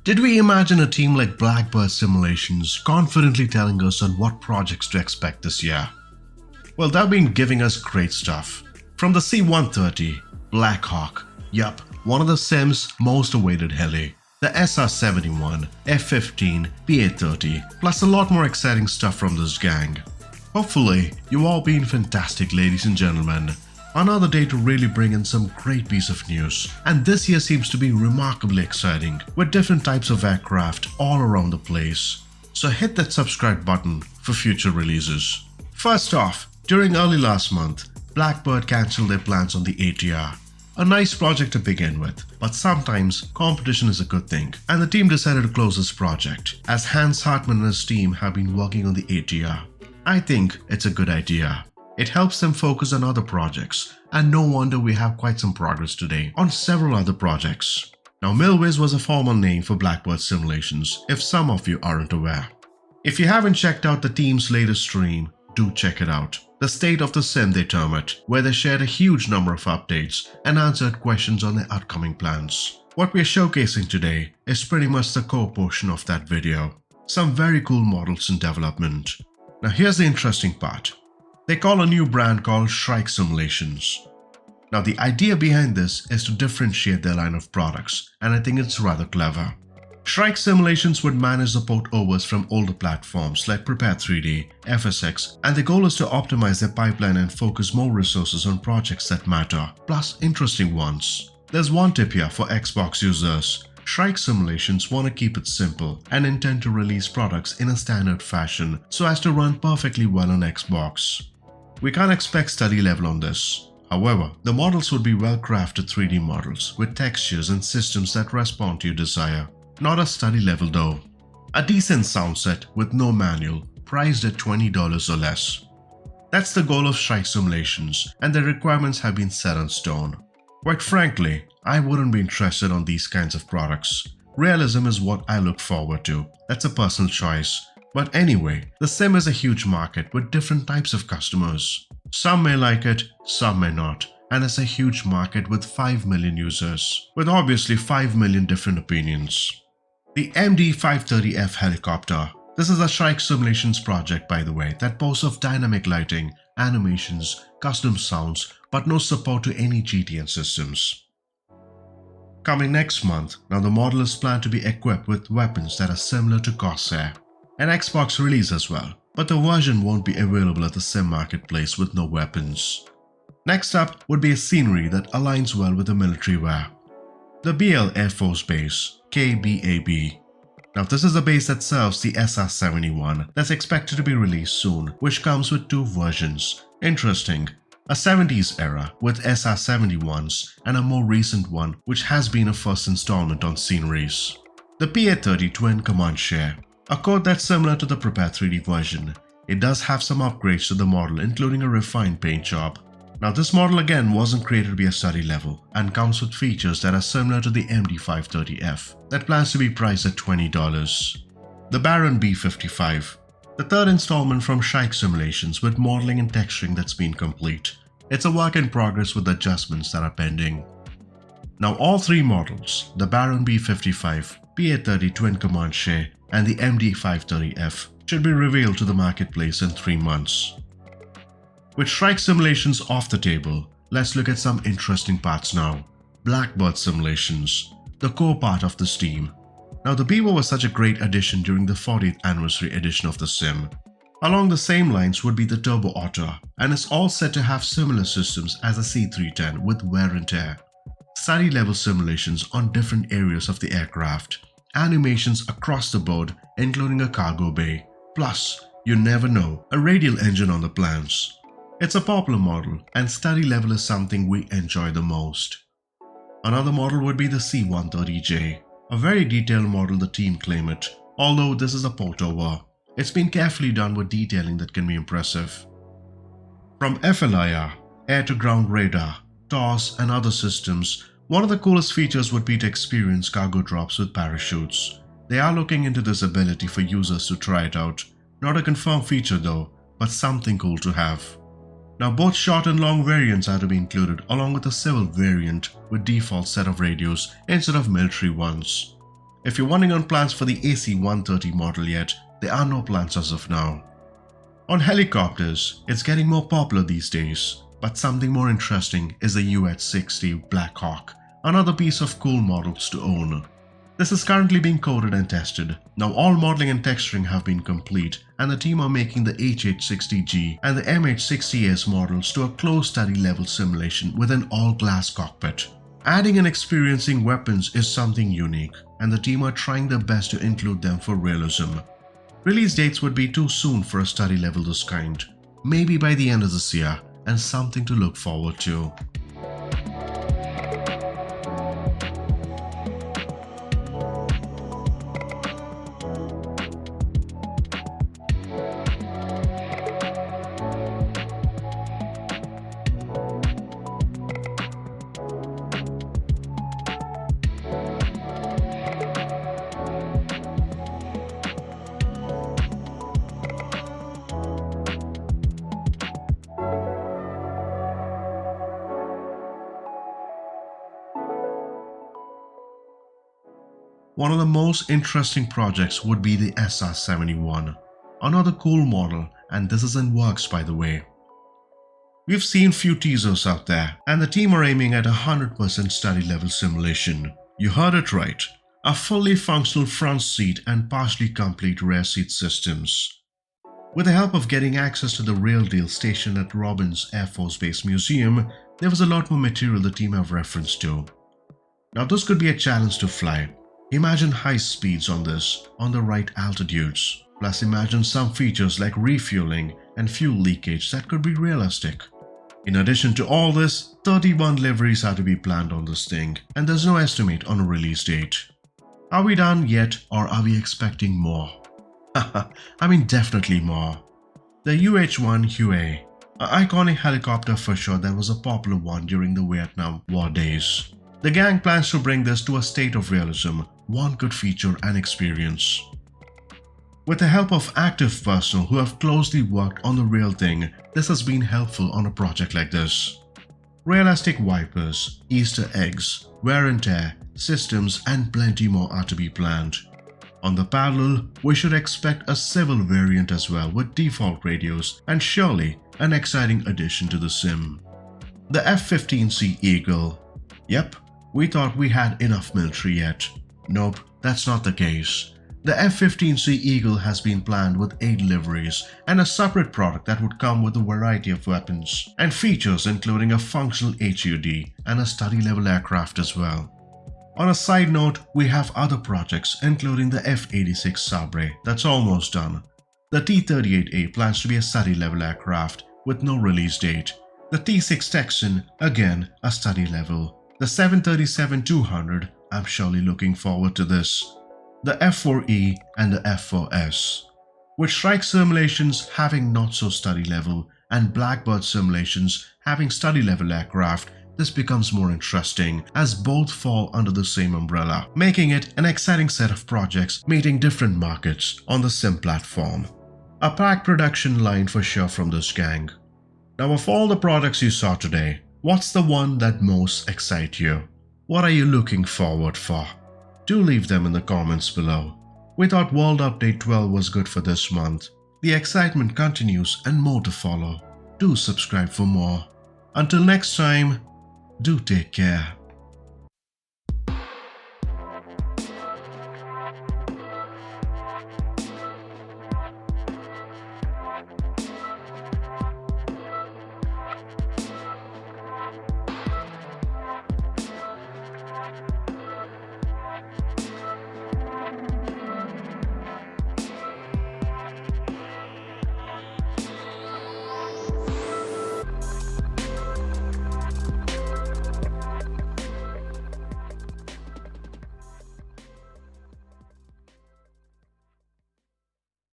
Did we imagine a team like Blackbird Simulations confidently telling us on what projects to expect this year? Well, they've been giving us great stuff. From the C-130, Black Hawk, yup, one of the Sim's most awaited heli, the SR-71, F-15, PA-30, plus a lot more exciting stuff from this gang. Hopefully, you've all been fantastic, ladies and gentlemen. Another day to really bring in some great piece of news, and this year seems to be remarkably exciting with different types of aircraft all around the place. So hit that subscribe button for future releases. First off, during early last month, Blackbird cancelled their plans on the ATR. A nice project to begin with, but sometimes competition is a good thing, and the team decided to close this project as Hans Hartmann and his team have been working on the ATR. I think it's a good idea. It helps them focus on other projects, and no wonder we have quite some progress today on several other projects. Now, Milways was a formal name for Blackbird Simulations, if some of you aren't aware. If you haven't checked out the team's latest stream, do check it out. The State of the Sim they term it, where they shared a huge number of updates and answered questions on their upcoming plans. What we're showcasing today is pretty much the core portion of that video. Some very cool models in development. Now here's the interesting part. They call a new brand called Shrike Simulations. Now the idea behind this is to differentiate their line of products, and I think it's rather clever. Shrike Simulations would manage the port-overs from older platforms like Prepare 3D, FSX, and the goal is to optimize their pipeline and focus more resources on projects that matter, plus interesting ones. There's one tip here for Xbox users. Shrike Simulations want to keep it simple and intend to release products in a standard fashion so as to run perfectly well on Xbox. We can't expect study level on this. However, the models would be well-crafted 3D models with textures and systems that respond to your desire. Not a study level though. A decent sound set with no manual, priced at $20 or less. That's the goal of Shrike Simulations, and the requirements have been set on stone. Quite frankly, I wouldn't be interested on these kinds of products. Realism is what I look forward to. That's a personal choice. But anyway, the Sim is a huge market with different types of customers. Some may like it, some may not. And it's a huge market with 5 million users, with obviously 5 million different opinions. The MD-530F helicopter. This is a Shrike Simulations project, by the way, that boasts of dynamic lighting, animations, custom sounds, but no support to any GTN systems. Coming next month, now the model is planned to be equipped with weapons that are similar to Corsair. An Xbox release as well, but the version won't be available at the Sim marketplace with no weapons. Next up would be a scenery that aligns well with the military wear. The Beale Air Force Base, KBAB. Now this is a base that serves the SR-71 that's expected to be released soon, which comes with two versions. Interesting. A 70s era with SR-71s and a more recent one which has been a first installment on sceneries. The PA-30 Twin Comanche. A code that's similar to the Prepare 3D version. It does have some upgrades to the model, including a refined paint job. Now this model again wasn't created to be a study level and comes with features that are similar to the MD-530F that plans to be priced at $20. The Baron B-55. The third installment from Shrike Simulations with modeling and texturing that's been complete. It's a work in progress with adjustments that are pending. Now all three models, the Baron B-55, PA-30 Twin Comanche and the MD-530F, should be revealed to the marketplace in 3 months. With Shrike Simulations off the table, let's look at some interesting parts now. Blackbird Simulations, the core part of this team. Now the Beaver was such a great addition during the 40th anniversary edition of the Sim. Along the same lines would be the Turbo Otter, and it's all set to have similar systems as the C-310 with wear and tear. Study level simulations on different areas of the aircraft. Animations across the board, including a cargo bay. Plus, you never know, a radial engine on the plans. It's a popular model, and study level is something we enjoy the most. Another model would be the C-130J. A very detailed model, the team claim it, although this is a port-over. It's been carefully done with detailing that can be impressive. From FLIR, air-to-ground radar, TOS and other systems, one of the coolest features would be to experience cargo drops with parachutes. They are looking into this ability for users to try it out. Not a confirmed feature though, but something cool to have. Now both short and long variants are to be included along with a civil variant with default set of radios instead of military ones. If you're wondering on plans for the AC-130 model yet, there are no plans as of now. On helicopters, it's getting more popular these days, but something more interesting is the UH-60 Black Hawk, another piece of cool models to own. This is currently being coded and tested. Now all modeling and texturing have been complete, and the team are making the HH-60G and the MH-60S models to a close study level simulation with an all-glass cockpit. Adding and experiencing weapons is something unique, and the team are trying their best to include them for realism. Release dates would be too soon for a study level this kind, maybe by the end of this year, and something to look forward to. One of the most interesting projects would be the SR-71, another cool model, and this is in works by the way. We've seen few teasers out there, and the team are aiming at 100% study level simulation. You heard it right, a fully functional front seat and partially complete rear seat systems. With the help of getting access to the real deal stationed at Robins Air Force Base Museum, there was a lot more material the team have reference to. Now this could be a challenge to fly. Imagine high speeds on this, on the right altitudes. Plus imagine some features like refueling and fuel leakage that could be realistic. In addition to all this, 31 liveries are to be planned on this thing, and there's no estimate on a release date. Are we done yet, or are we expecting more? I mean definitely more. The UH-1 Huey, an iconic helicopter for sure that was a popular one during the Vietnam War days. The gang plans to bring this to a state of realism one could feature and experience. With the help of active personnel who have closely worked on the real thing, this has been helpful on a project like this. Realistic wipers, Easter eggs, wear and tear, systems and plenty more are to be planned. On the parallel, we should expect a civil variant as well with default radios and surely an exciting addition to the sim. The F-15C Eagle. Yep, we thought we had enough military yet. Nope, that's not the case. The F-15C Eagle has been planned with 8 liveries and a separate product that would come with a variety of weapons and features including a functional HUD and a study-level aircraft as well. On a side note, we have other projects including the F-86 Sabre that's almost done. The T-38A plans to be a study-level aircraft with no release date. The T-6 Texan, again a study level. The 737-200, I'm surely looking forward to this. The F-4E and the F-4S. With Shrike Simulations having not so study level and Blackbird Simulations having study level aircraft, this becomes more interesting as both fall under the same umbrella, making it an exciting set of projects meeting different markets on the sim platform. A packed production line for sure from this gang. Now of all the products you saw today, what's the one that most excites you? What are you looking forward for? Do leave them in the comments below. We thought World Update 12 was good for this month. The excitement continues and more to follow. Do subscribe for more. Until next time, do take care.